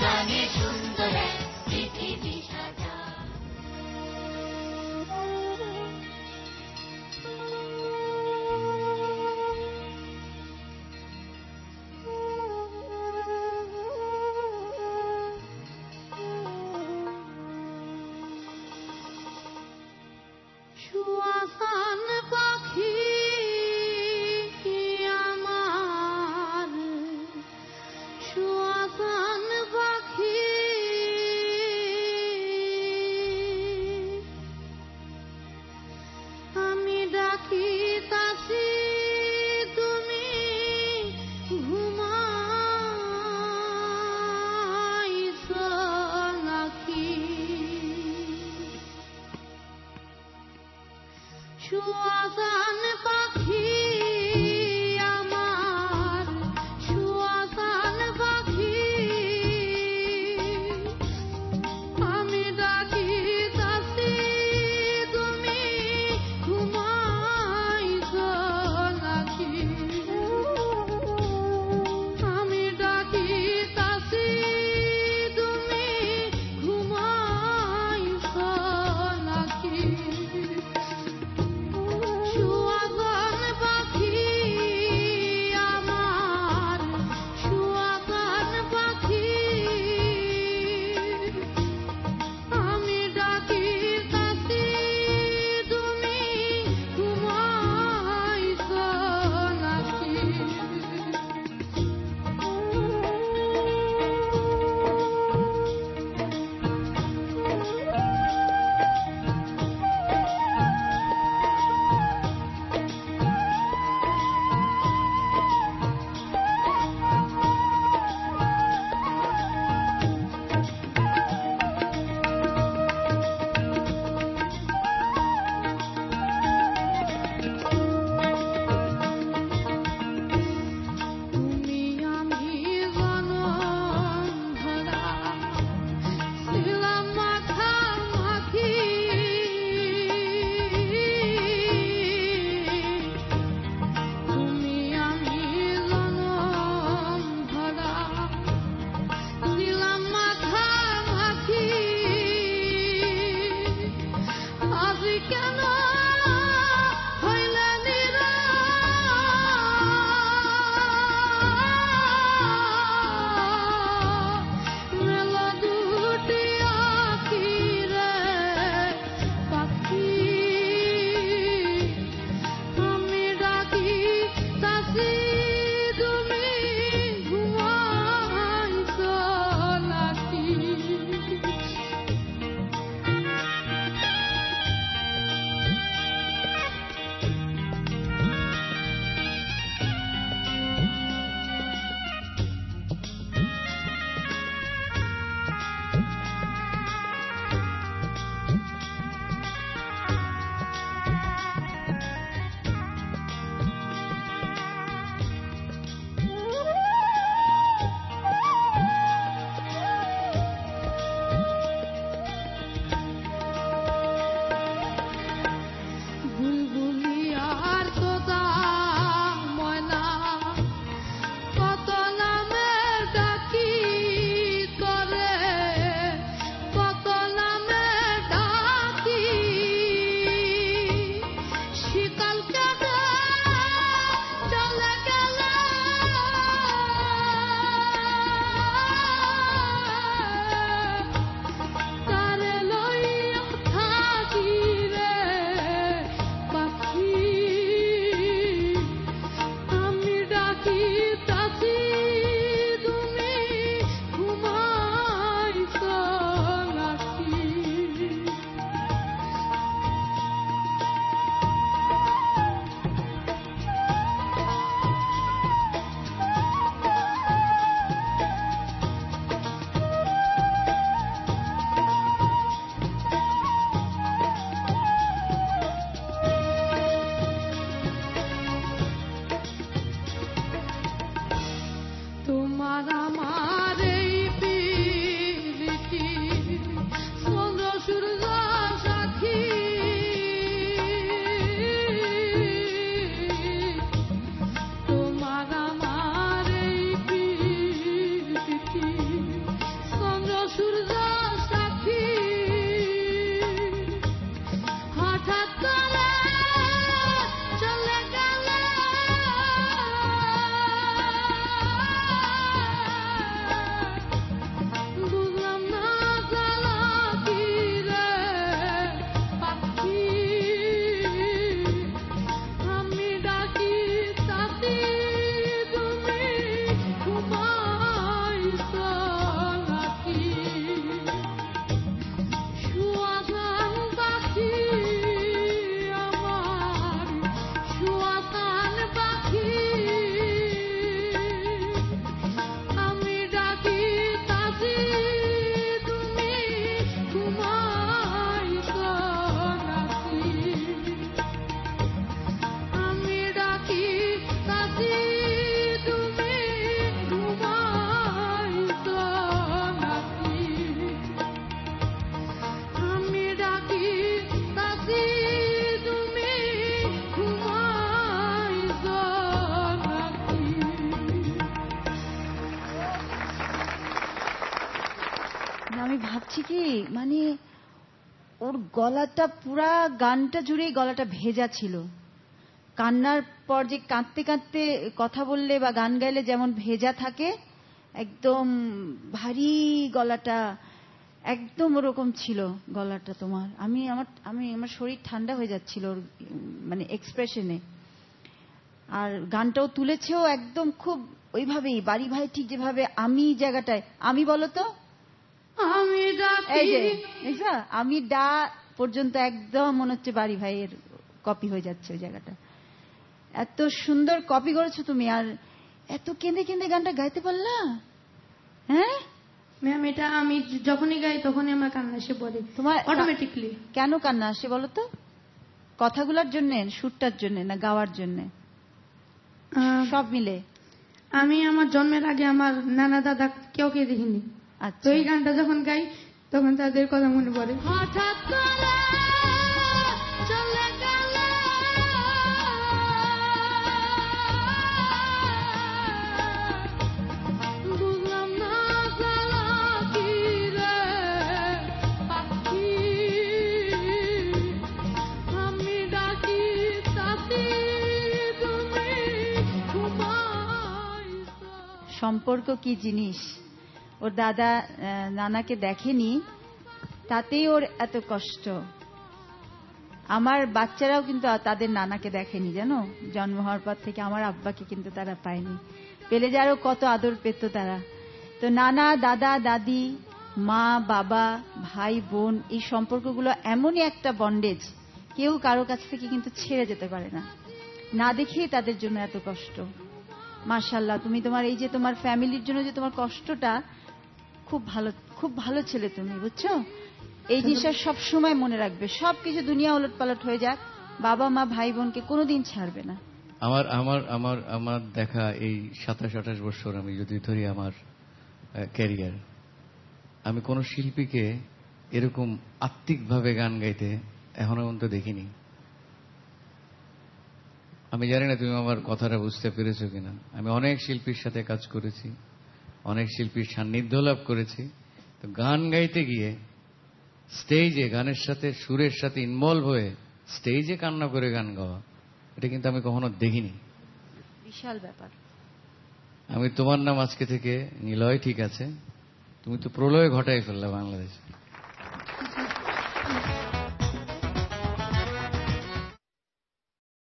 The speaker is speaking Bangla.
গানে সুন্দর এক পৃথিবী সাজা। সুয়াসান পাখি আমার, সুয়াসান পাখি আমি ডাকিতাছি তুমি ঘুমাইছ নাকি? সুয়াসান পাখি আমার, সুয়াসান পাখি আমি ডাকিতাছি তুমি ঘুমাইছ নাকি? আমি ডাকিতাছি তুমি ঘুমাইছ নাকি? সুয়াসান আমি ভাবছি কি মানে ওর গলাটা পুরা গানটা জুড়েই গলাটা ভেজা ছিল। কান্নার পর যে কাঁদতে কাঁদতে কথা বললে বা গান গাইলে যেমন ভেজা থাকে, একদম ভারী গলাটা একদম ওরকম ছিল গলাটা তোমার। আমার শরীর ঠান্ডা হয়ে যাচ্ছিল ওর মানে এক্সপ্রেশনে। আর গানটাও তুলেছেও একদম খুব ওইভাবেই, বাড়ি ভাই ঠিক যেভাবে আমি জায়গাটায় আমি বলো তো আমি এই ডাকি যে দেখছো আমি ডা পর্যন্ত একদম মনে হচ্ছে বাড়ি ভাইয়ের কপি হয়ে যাচ্ছে ওই জায়গাটা। এত সুন্দর কপি করেছো তুমি, আর এত কেঁদে কেঁদে গানটা গাইতে পারলা। হ্যাঁ ম্যাম, এটা আমি যখনই গাই তখনই আমার কান্না এসে পড়ে তোমার অটোমেটিকলি। কেন কান্না আসে বলো তো? কথাগুলোর জন্য, সুরটার জন্য, না গাওয়ার জন্য? সব মিলে। আমি আমার জন্মের আগে আমার নানা দাদা কেউকে দেখিনি। আচ্ছা, তো এই গানটা যখন গাই তখন তাদের কথা মনে পড়ে। হঠাৎ করে চলে গেলে বুঝলাম না জ্বালা কি রে পাখি, আমি ডাকি তাতি তুমি ঘুমাইছো। সম্পর্ক কি জিনিস। ওর দাদা নানাকে দেখেনি, তাতেই ওর এত কষ্ট। আমার বাচ্চারাও কিন্তু তাদের নানাকে দেখেনি, জানো। জন্ম হওয়ার পর থেকে আমার আব্বাকে কিন্তু তারা পায়নি। পেলে যে আরো কত আদর পেত তারা। তো নানা, দাদা, দাদি, মা, বাবা, ভাই, বোন, এই সম্পর্কগুলো এমনই একটা বন্ডেজ, কেউ কারো কাছ থেকে কিন্তু ছেড়ে যেতে পারে না। না দেখেই তাদের জন্য এত কষ্ট। মাশাআল্লাহ, তুমি তোমার এই যে তোমার ফ্যামিলির জন্য যে তোমার কষ্টটা, খুব ভালো ছেলে তুমি, বুঝছো। এই জিনিসটা সব সময় মনে রাখবে। সবকিছু দুনিয়া ওলটপালট হয়ে যাক, বাবা মা ভাই বোনকে কোনোদিন ছাড়বে না। আমার আমার আমার আমার দেখা এই 27-28 বছর আমি যদি ধরি আমার ক্যারিয়ার, আমি কোন শিল্পীকে এরকম আত্মিকভাবে গান গাইতে এখনো পর্যন্ত দেখিনি। আমি জানি না তুমি আমার কথাটা বুঝতে পেরেছো কিনা। আমি অনেক শিল্পীর সাথে কাজ করেছি, অনেক শিল্পীর সান্নিধ্য লাভ করেছি। তো গান গাইতে গিয়ে স্টেজে গানের সাথে, সুরের সাথে ইনভলভ হয়ে স্টেজে কান্না করে গান গাওয়া, এটা কিন্তু আমি কখনো দেখিনি। বিশাল ব্যাপার। আমি তোমার নাম আজকে থেকে নিলয়, ঠিক আছে, তুমি তো প্রলয় ঘটাই ফেললা বাংলাদেশে।